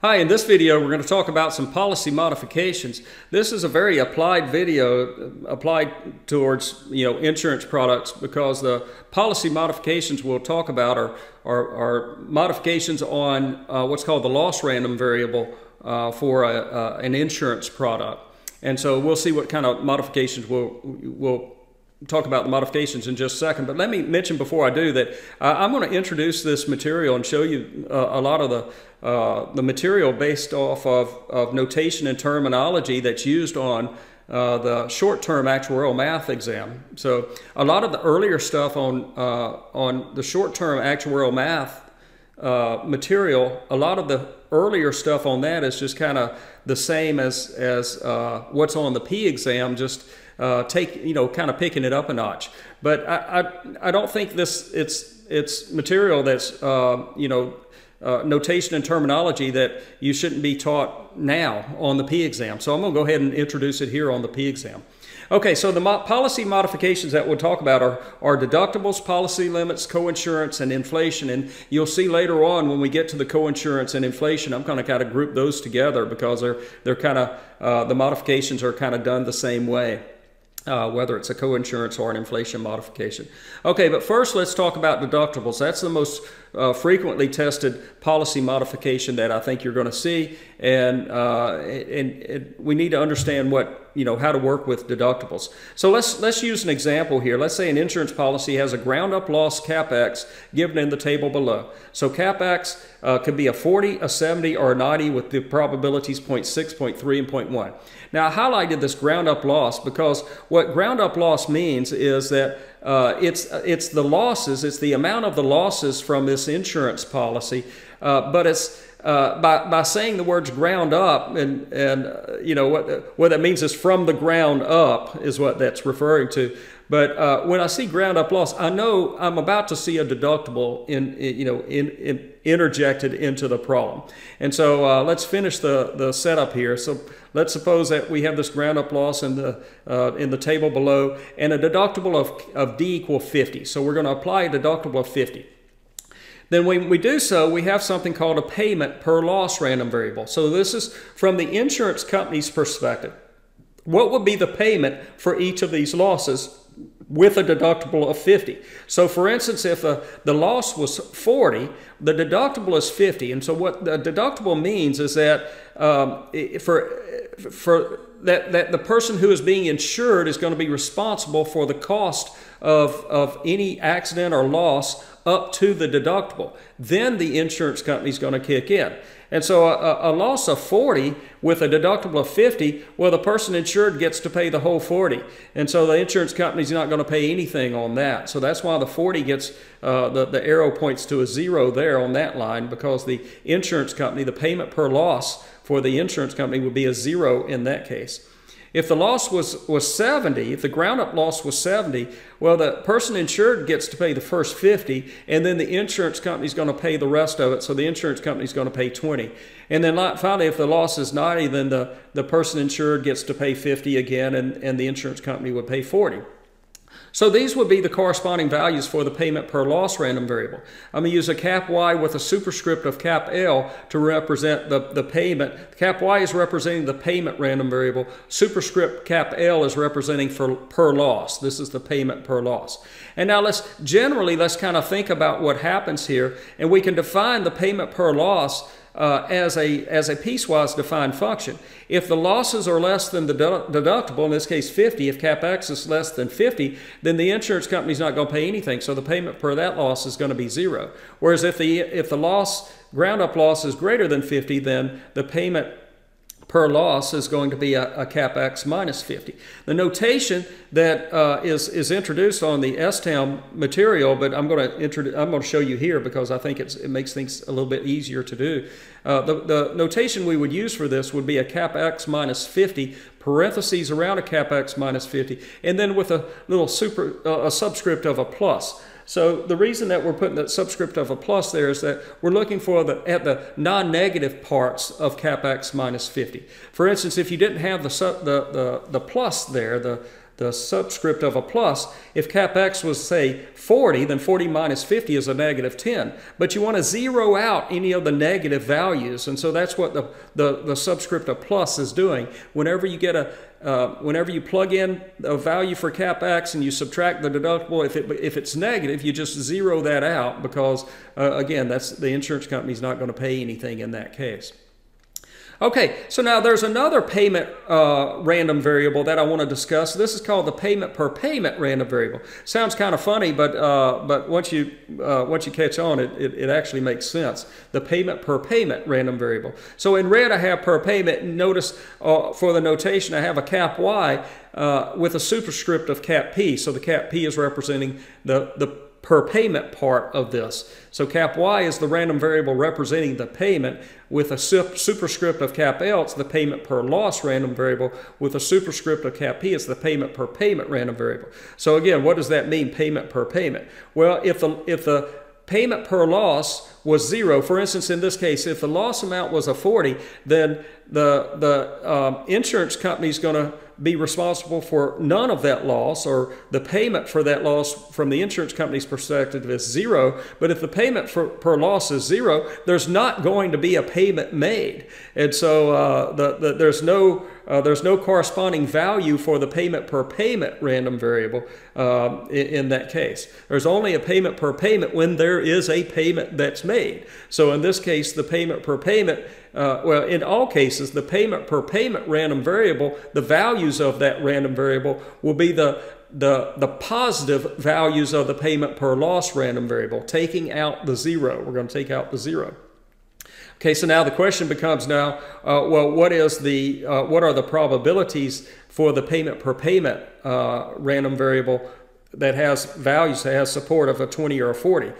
Hi, in this video we're going to talk about some policy modifications. This is a very applied video, applied towards insurance products, because the policy modifications we'll talk about are modifications on what's called the loss random variable for an insurance product. And so we'll see what kind of modifications we'll talk about the modifications in just a second. But let me mention before I do that I'm going to introduce this material and show you a lot of the material based off of notation and terminology that's used on the short-term actuarial math exam. So a lot of the earlier stuff on the short-term actuarial math material, a lot of the earlier stuff on that is just kind of the same as what's on the P exam, just kind of picking it up a notch. But I don't think it's material that's notation and terminology that you shouldn't be taught now on the P exam. So I'm going to go ahead and introduce it here on the P exam. Okay, so the policy modifications that we'll talk about are deductibles, policy limits, coinsurance, and inflation. And you'll see later on when we get to the coinsurance and inflation, I'm going to kind of group those together because they're kind of the modifications are kind of done the same way. Whether it's a coinsurance or an inflation modification. Okay, but first let's talk about deductibles. That's the most frequently tested policy modification that I think you're going to see, and we need to understand how to work with deductibles. So let's use an example here. Let's say an insurance policy has a ground-up loss CapEx given in the table below. So CapEx could be a 40, a 70, or a 90 with the probabilities 0.6, 0.3, and 0.1. Now I highlighted this ground-up loss because what ground-up loss means is that it's the losses, it's the amount of the losses from this insurance policy, but it's by saying the words ground up, and what that means is from the ground up is what that's referring to. But when I see ground up loss, I know I'm about to see a deductible interjected into the problem. And so let's finish the setup here. So let's suppose that we have this ground up loss in the table below, and a deductible of D equal 50. So we're going to apply a deductible of 50. Then when we do so, we have something called a payment per loss random variable. So this is from the insurance company's perspective. What would be the payment for each of these losses with a deductible of 50? So for instance, if the loss was 40, the deductible is 50. And so what the deductible means is that that the person who is being insured is going to be responsible for the cost of any accident or loss up to the deductible. Then the insurance company is going to kick in. And so a loss of 40 with a deductible of 50, well, the person insured gets to pay the whole 40. And so the insurance company is not going to pay anything on that. So that's why the 40 gets, the arrow points to a 0 there on that line, because the insurance company, the payment per loss for the insurance company would be a 0 in that case. If the loss was 70, if the ground-up loss was 70, well, the person insured gets to pay the first 50, and then the insurance company is going to pay the rest of it, so the insurance company is going to pay 20. And then finally, if the loss is 90, then the person insured gets to pay 50 again, and the insurance company would pay 40. So these would be the corresponding values for the payment per loss random variable. I'm going to use a cap Y with a superscript of cap L to represent the payment. Cap Y is representing the payment random variable. Superscript cap L is representing for per loss. This is the payment per loss. And now let's kind of think about what happens here, and we can define the payment per loss as a piecewise defined function. If the losses are less than the deductible, in this case 50, if CapEx is less than 50, then the insurance company is not going to pay anything, so the payment per that loss is going to be 0. Whereas if the ground-up loss is greater than 50, then the payment per loss is going to be a CapEx minus 50. The notation that is introduced on the STAM material, but I'm going to show you here because I think it makes things a little bit easier to do. The notation we would use for this would be a CapEx minus 50, parentheses around a CapEx minus 50, and then with a little subscript of a plus. So the reason that we're putting that subscript of a plus there is that we're looking for at the non-negative parts of CapEx minus 50. For instance, if you didn't have the plus there, the subscript of a plus. If cap X was, say, 40, then 40 minus 50 is a negative 10. But you want to zero out any of the negative values, and so that's what the subscript of plus is doing. Whenever you get whenever you plug in a value for cap X and you subtract the deductible, if it's negative, you just zero that out because, again, the insurance company's not going to pay anything in that case. Okay, so now there's another payment random variable that I want to discuss. This is called the payment per payment random variable. Sounds kind of funny, but once you catch on, it actually makes sense. The payment per payment random variable. So in red I have per payment. Notice for the notation I have a cap Y with a superscript of cap P. So the cap P is representing the per payment part of this. So cap Y is the random variable representing the payment with a superscript of cap L. It's the payment per loss random variable with a superscript of cap P. It's the payment per payment random variable. So again, what does that mean, payment per payment? Well, if the payment per loss was 0, for instance, in this case, if the loss amount was a 40, then the insurance company is going to be responsible for none of that loss, or the payment for that loss from the insurance company's perspective is 0. But if the payment per loss is 0, there's not going to be a payment made, and so there's no corresponding value for the payment per payment random variable in that case. There's only a payment per payment when there is a payment that's made. So in this case, the payment per payment, well, in all cases, the payment per payment random variable, the values of that random variable will be the positive values of the payment per loss random variable, taking out the 0. We're going to take out the 0. Okay, so now the question becomes now, well, what are the probabilities for the payment per payment random variable that has values, that has support of a 20 or a 40?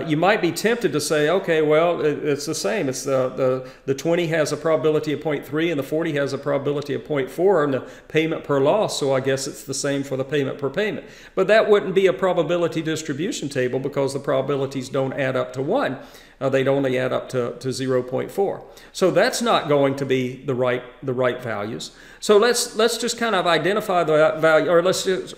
You might be tempted to say, okay, well, it's the same. It's the 20 has a probability of 0.3 and the 40 has a probability of 0.4 and the payment per loss, so I guess it's the same for the payment per payment. But that wouldn't be a probability distribution table because the probabilities don't add up to 1. They'd only add up to 0.4. So that's not going to be the right values. So let's just kind of identify the value, or let's just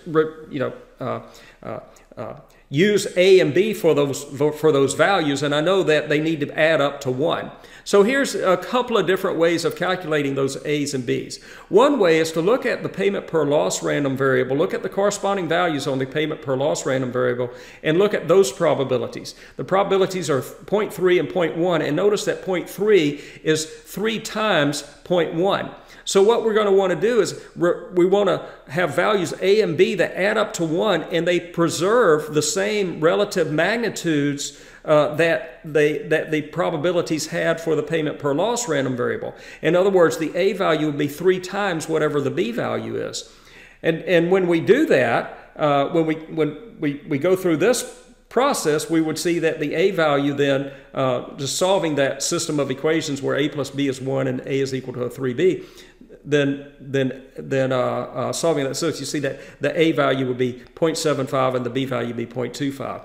use A and B for those values, and I know that they need to add up to 1. So here's a couple of different ways of calculating those A's and B's. One way is to look at the payment per loss random variable, look at the corresponding values on the payment per loss random variable, and look at those probabilities. The probabilities are 0.3 and 0.1, and notice that 0.3 is 3 times 0.1. So what we're going to want to do is we want to have values A and B that add up to 1, and they preserve the same relative magnitudes that the probabilities had for the payment per loss random variable. In other words, the A value would be 3 times whatever the B value is. And when we do that, when we go through this process, we would see that the A value then, just solving that system of equations where A plus B is 1 and A is equal to a 3B, then solving that, so you see that the A value would be 0.75 and the B value would be 0.25.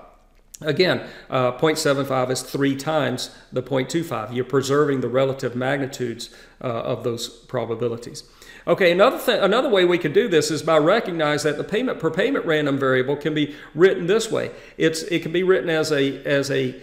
Again, 0.75 is 3 times the 0.25. You're preserving the relative magnitudes of those probabilities. Okay, another way we could do this is by recognizing that the payment per payment random variable can be written this way. It can be written as a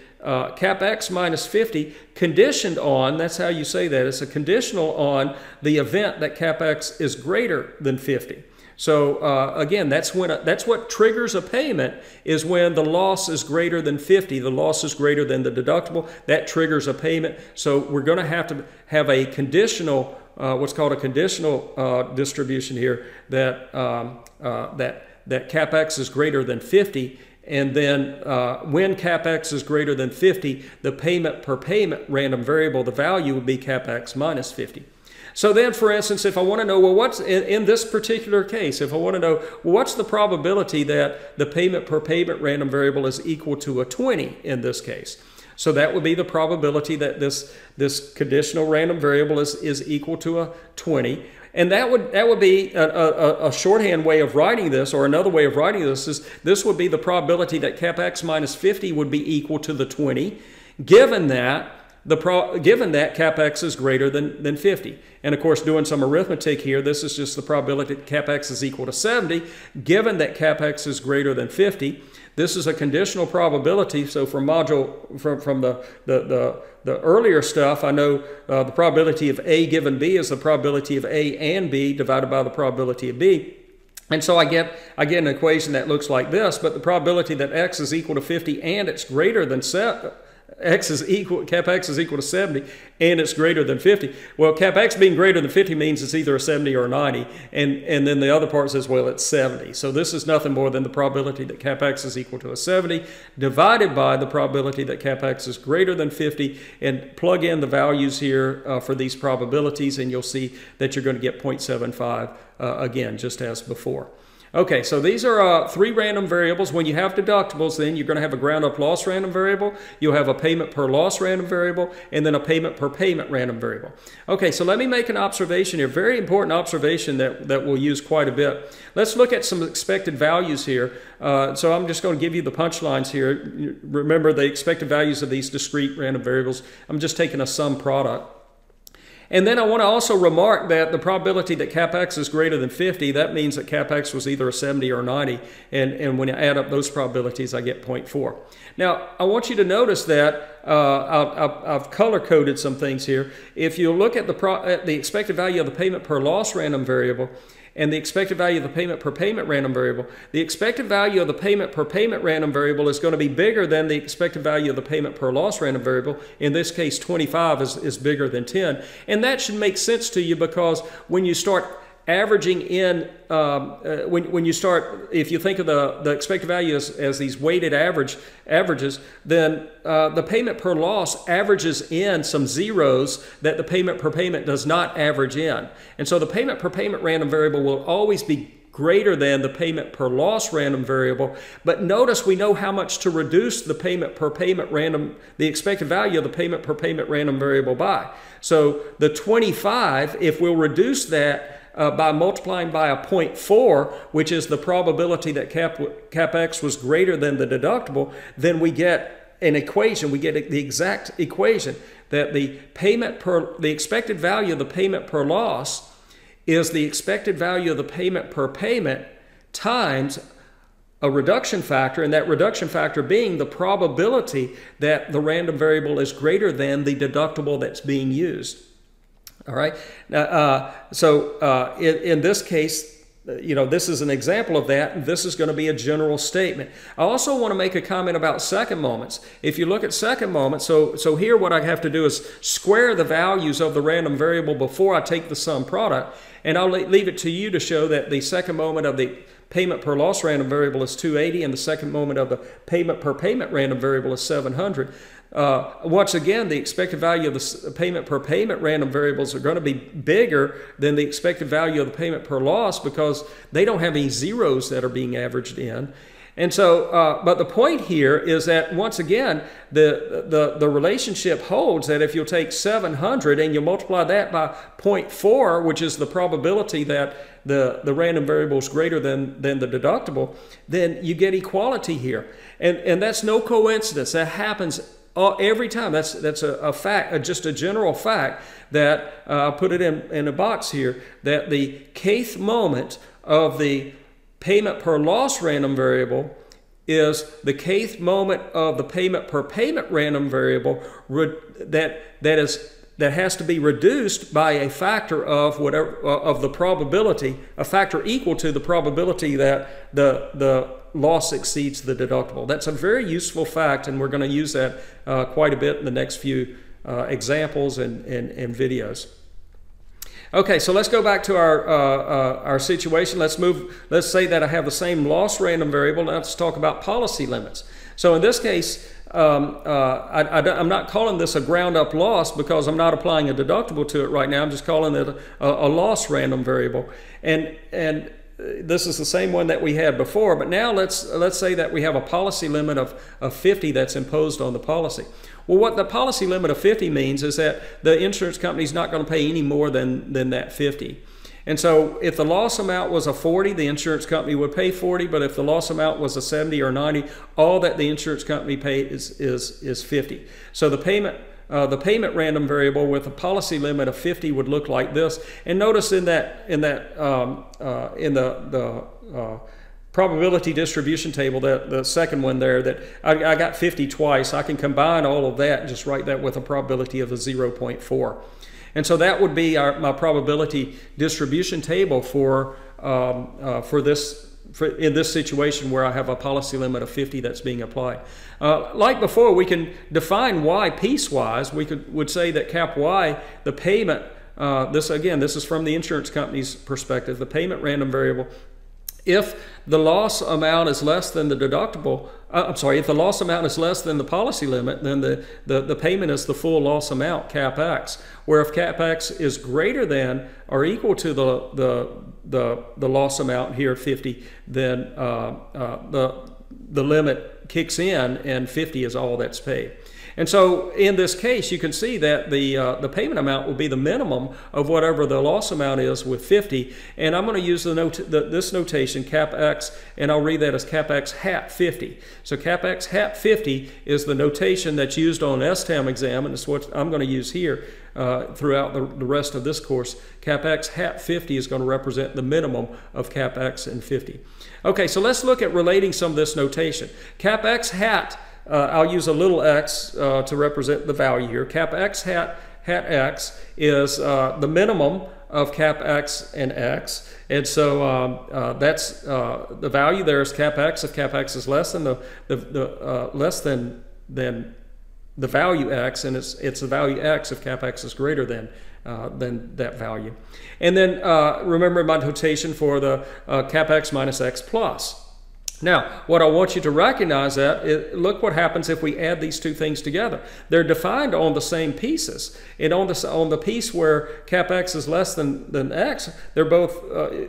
cap X minus 50 conditioned on, that's how you say that, it's a conditional on the event that cap X is greater than 50. So again, that's what triggers a payment, is when the loss is greater than 50. The loss is greater than the deductible. That triggers a payment. So we're going to have a conditional, what's called a conditional distribution here, that that cap X is greater than 50. And then when cap X is greater than 50, the payment per payment random variable, the value would be cap X minus 50. So then, for instance, if I want to know, well, what's in this particular case, if I want to know, well, what's the probability that the payment per payment random variable is equal to a 20 in this case? So that would be the probability that this conditional random variable is equal to a 20. And that would be a shorthand way of writing this, or another way of writing this is this would be the probability that cap X minus 50 would be equal to the 20, given that given that CapEx is greater than 50. And of course, doing some arithmetic here, this is just the probability that CapEx is equal to 70, given that CapEx is greater than 50. This is a conditional probability. So from the earlier stuff, I know the probability of A given B is the probability of A and B divided by the probability of B. And so I get an equation that looks like this, but the probability that X is equal to 50 and it's greater than CapEx is equal to 70 and it's greater than 50. Well, CapEx being greater than 50 means it's either a 70 or a 90, and then the other part says, well, it's 70. So this is nothing more than the probability that CapEx is equal to a 70 divided by the probability that CapEx is greater than 50, and plug in the values here for these probabilities, and you'll see that you're going to get 0.75 again, just as before. Okay, so these are 3 random variables. When you have deductibles, then you're going to have a ground-up loss random variable, you'll have a payment per loss random variable, and then a payment per payment random variable. Okay, so let me make an observation here, very important observation that we'll use quite a bit. Let's look at some expected values here. So I'm just going to give you the punchlines here. Remember the expected values of these discrete random variables. I'm just taking a sum product. And then I want to also remark that the probability that CapEx is greater than 50, that means that CapEx was either a 70 or 90. And when I add up those probabilities, I get 0.4. Now, I want you to notice that I've color-coded some things here. If you look at the expected value of the payment per loss random variable, and the expected value of the payment per payment random variable, the expected value of the payment per payment random variable is going to be bigger than the expected value of the payment per loss random variable. In this case, 25 is bigger than 10. And that should make sense to you, because when you start averaging in, if you think of the expected value as these weighted averages, then the payment per loss averages in some zeros that the payment per payment does not average in. And so the payment per payment random variable will always be greater than the payment per loss random variable. But notice we know how much to reduce the payment per payment random, the expected value of the payment per payment random variable by. So the 25, if we'll reduce that by multiplying by a 0.4, which is the probability that CapEx was greater than the deductible, then we get an equation, we get the exact equation that the expected value of the payment per loss is the expected value of the payment per payment times a reduction factor, and that reduction factor being the probability that the random variable is greater than the deductible that's being used. All right. Now, in this case, this is an example of that, and this is going to be a general statement. I also want to make a comment about second moments. If you look at second moments, so here what I have to do is square the values of the random variable before I take the sum product, and I'll leave it to you to show that the second moment of the payment per loss random variable is 280, and the second moment of the payment per payment random variable is 700. Once again, the expected value of the payment per payment random variables are going to be bigger than the expected value of the payment per loss, because they don't have any zeros that are being averaged in. And so, but the point here is that, once again, the relationship holds that if you'll take 700 and you multiply that by 0.4, which is the probability that the random variable is greater than the deductible, then you get equality here. And that's no coincidence. That happens every time. That's a fact, just a general fact that I'll put it in a box here, that the kth moment of the payment per loss random variable is the kth moment of the payment per payment random variable that has to be reduced by a factor of whatever of the probability, a factor equal to the probability that the loss exceeds the deductible. That's a very useful fact, and we're going to use that quite a bit in the next few examples and videos. Okay, so let's go back to our situation. Let's say that I have the same loss random variable. Now let's talk about policy limits. So in this case, I'm not calling this a ground-up loss because I'm not applying a deductible to it right now. I'm just calling it a loss random variable. And this is the same one that we had before, but now let's say that we have a policy limit of 50 that's imposed on the policy. Well, what the policy limit of 50 means is that the insurance company is not going to pay any more than that 50. And so if the loss amount was a 40, the insurance company would pay 40, but if the loss amount was a 70 or 90, all that the insurance company pays is 50. So the payment the payment random variable with a policy limit of 50 would look like this. And notice in the probability distribution table, that the second one there, that I got 50 twice. I can combine all of that and just write that with a probability of a 0.4. And so that would be my probability distribution table in this situation where I have a policy limit of 50 that's being applied. Like before, we can define Y piecewise. We would say that cap Y, the payment, this is from the insurance company's perspective, the payment random variable. If the loss amount is less than the deductible, if the loss amount is less than the policy limit, then the payment is the full loss amount, cap X. Where if cap X is greater than or equal to the loss amount here, 50, then the limit kicks in and 50 is all that's paid. And so in this case, you can see that the payment amount will be the minimum of whatever the loss amount is with 50. And I'm going to use this notation, cap X, and I'll read that as cap X hat 50. So cap X hat 50 is the notation that's used on STAM exam, and it's what I'm going to use here throughout the rest of this course. Cap X hat 50 is going to represent the minimum of cap X and 50. Okay, so let's look at relating some of this notation. Cap X hat, I'll use a little x to represent the value here. Cap X hat X is the minimum of cap X and X. And so that's the value there is cap X. If cap X is less than less than the value X, and it's the value X if cap X is greater than that value. And then remember my notation for the cap X minus X plus. Now, what I want you to recognize look what happens if we add these two things together. They're defined on the same pieces. And on the piece where cap X is less than X, they're both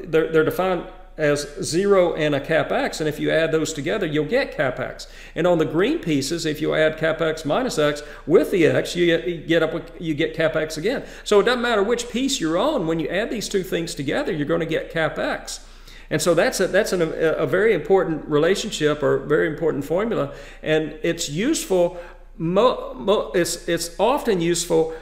they're defined as 0 and a cap X, and if you add those together, you'll get cap X. And on the green pieces, if you add cap X minus X with the X, you get cap X again. So it doesn't matter which piece you're on. When you add these two things together, you're going to get cap X. And so that's a very important relationship or very important formula, and it's useful. It's often useful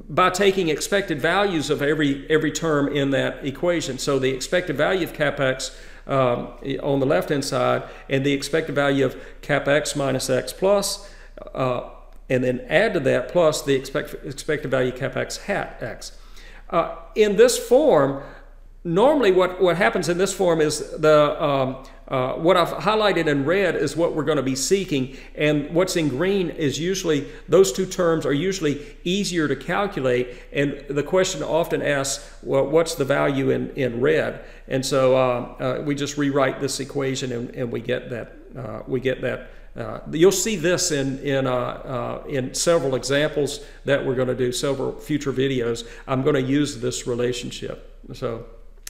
by taking expected values of every term in that equation. So the expected value of cap X on the left-hand side, and the expected value of cap X minus X plus, and then add to that plus the expected value of cap X hat X. In this form, normally what happens in this form is what I've highlighted in red is what we're going to be seeking, and what's in green is usually, those two terms are usually easier to calculate, and the question often asks, well, what's the value in red? And so we just rewrite this equation and we get that. You'll see this in several examples that we're going to do, several future videos. I'm going to use this relationship. So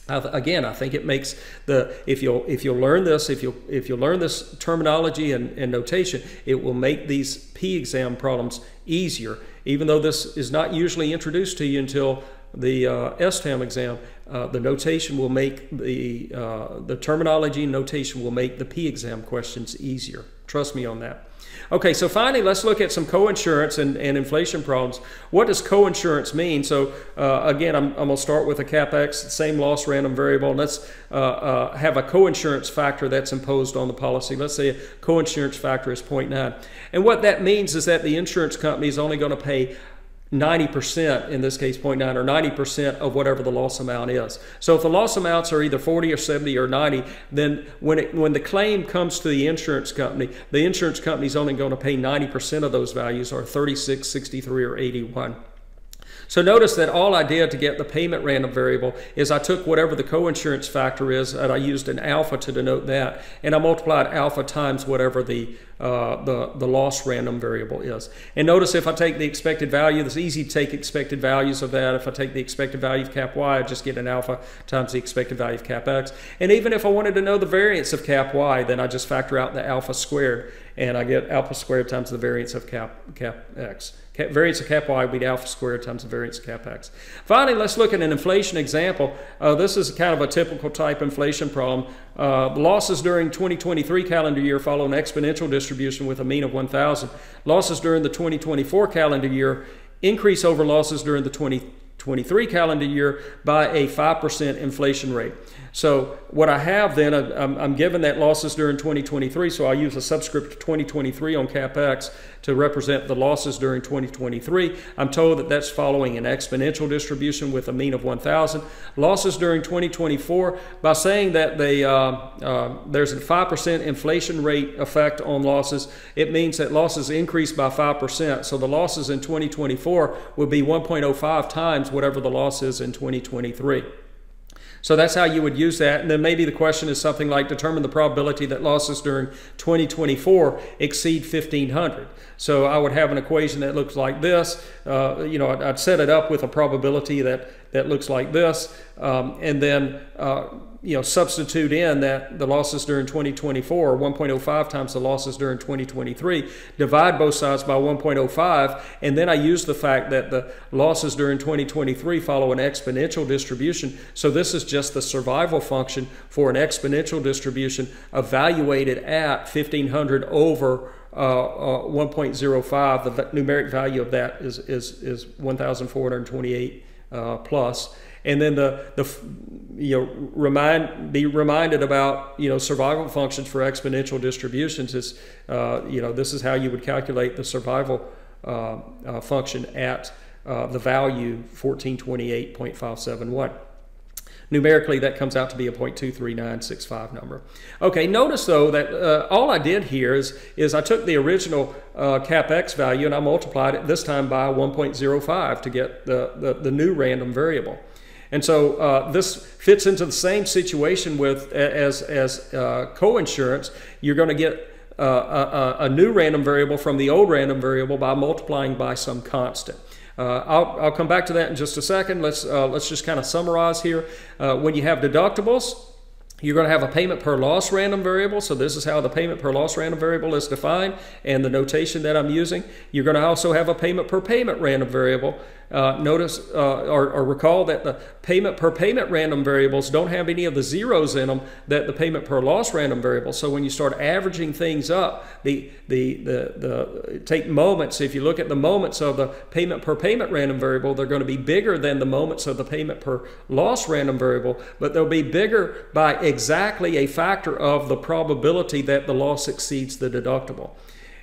again, I think it makes if you'll learn this terminology and notation, it will make these P exam problems easier. Even though this is not usually introduced to you until the STAM exam, the notation will make the terminology and notation will make the P exam questions easier. Trust me on that. Okay, so finally, let's look at some coinsurance and inflation problems. What does coinsurance mean? So again, I'm going to start with a cap X, same loss random variable. And let's have a coinsurance factor that's imposed on the policy. Let's say a coinsurance factor is 0.9. And what that means is that the insurance company is only going to pay 90%, in this case 0.9, or 90% of whatever the loss amount is. So if the loss amounts are either 40 or 70 or 90, then when the claim comes to the insurance company is only going to pay 90% of those values, or 36, 63, or 81. So notice that all I did to get the payment random variable is I took whatever the coinsurance factor is, and I used an alpha to denote that, and I multiplied alpha times whatever the loss random variable is. And notice if I take the expected value, it's easy to take expected values of that. If I take the expected value of cap Y, I just get an alpha times the expected value of cap X. And even if I wanted to know the variance of cap Y, then I just factor out the alpha squared, and I get alpha squared times the variance of cap X. Variance of cap Y would be alpha squared times the variance of cap X. Finally, let's look at an inflation example. This is kind of a typical type inflation problem. Losses during 2023 calendar year follow an exponential distribution distribution with a mean of 1,000. Losses during the 2024 calendar year increase over losses during the 2023 calendar year by a 5% inflation rate. So what I have then, I'm given that losses during 2023, so I'll use a subscript 2023 on CapEx to represent the losses during 2023. I'm told that that's following an exponential distribution with a mean of 1,000. Losses during 2024, by saying that there's a 5% inflation rate effect on losses, it means that losses increase by 5%. So the losses in 2024 will be 1.05 times whatever the loss is in 2023. So that's how you would use that. And then maybe the question is something like determine the probability that losses during 2024 exceed 1,500. So I would have an equation that looks like this. I'd set it up with a probability that looks like this, and then substitute in that the losses during 2024 are 1.05 times the losses during 2023, divide both sides by 1.05, and then I use the fact that the losses during 2023 follow an exponential distribution. So this is just the survival function for an exponential distribution evaluated at 1,500 over 1.05. The numeric value of that is 1,428 plus. And then be reminded about survival functions for exponential distributions. Is this is how you would calculate the survival function at the value 1428.571. Numerically, that comes out to be a 0.23965 number. Okay, notice though that all I did here is I took the original CapEx value and I multiplied it this time by 1.05 to get the new random variable. And so this fits into the same situation as coinsurance. You're going to get a new random variable from the old random variable by multiplying by some constant. I'll come back to that in just a second. Let's just kind of summarize here. When you have deductibles, you're going to have a payment per loss random variable. So this is how the payment per loss random variable is defined and the notation that I'm using. You're going to also have a payment per payment random variable. Notice or recall that the payment per payment random variables don't have any of the zeros in them that the payment per loss random variable. So when you start averaging things up, take moments. If you look at the moments of the payment per payment random variable, they're going to be bigger than the moments of the payment per loss random variable, but they'll be bigger by exactly a factor of the probability that the loss exceeds the deductible.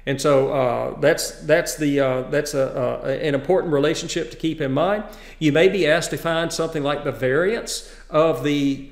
And so that's an important relationship to keep in mind. You may be asked to find something like the variance of the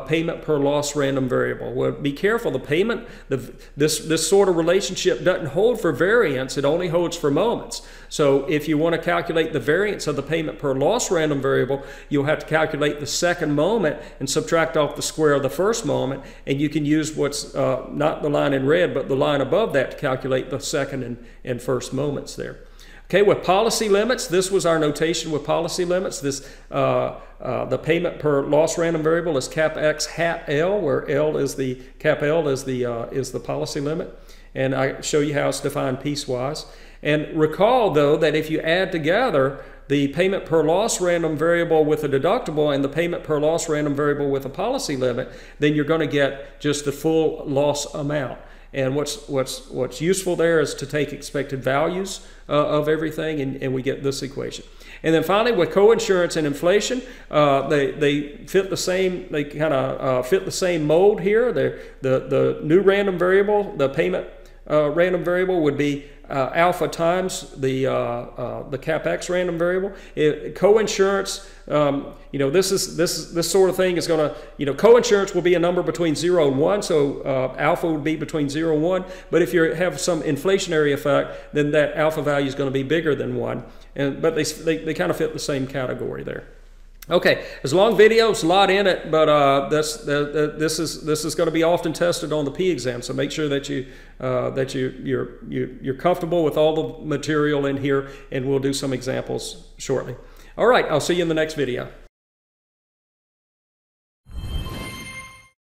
payment per loss random variable. Well, be careful. This sort of relationship doesn't hold for variance. It only holds for moments. So if you want to calculate the variance of the payment per loss random variable, you'll have to calculate the second moment and subtract off the square of the first moment. And you can use what's not the line in red, but the line above that to calculate the second and first moments there. Okay, with policy limits, this was our notation with policy limits. The payment per loss random variable is cap X hat L, where L is the cap L is the policy limit, and I show you how it's defined piecewise. And recall though that if you add together the payment per loss random variable with a deductible and the payment per loss random variable with a policy limit, then you're going to get just the full loss amount. And what's useful there is to take expected values of everything, and we get this equation. And then finally, with coinsurance and inflation, they fit the same. They kind of fit the same mold here. The new random variable, the payment random variable, would be alpha times the CapEx random variable. Coinsurance, this sort of thing is going to, coinsurance will be a number between 0 and 1, so alpha would be between 0 and 1. But if you have some inflationary effect, then that alpha value is going to be bigger than 1. But they kind of fit the same category there. Okay, it's a long video, it's a lot in it, but this is going to be often tested on the P exam. So make sure that you're comfortable with all the material in here, and we'll do some examples shortly. All right, I'll see you in the next video.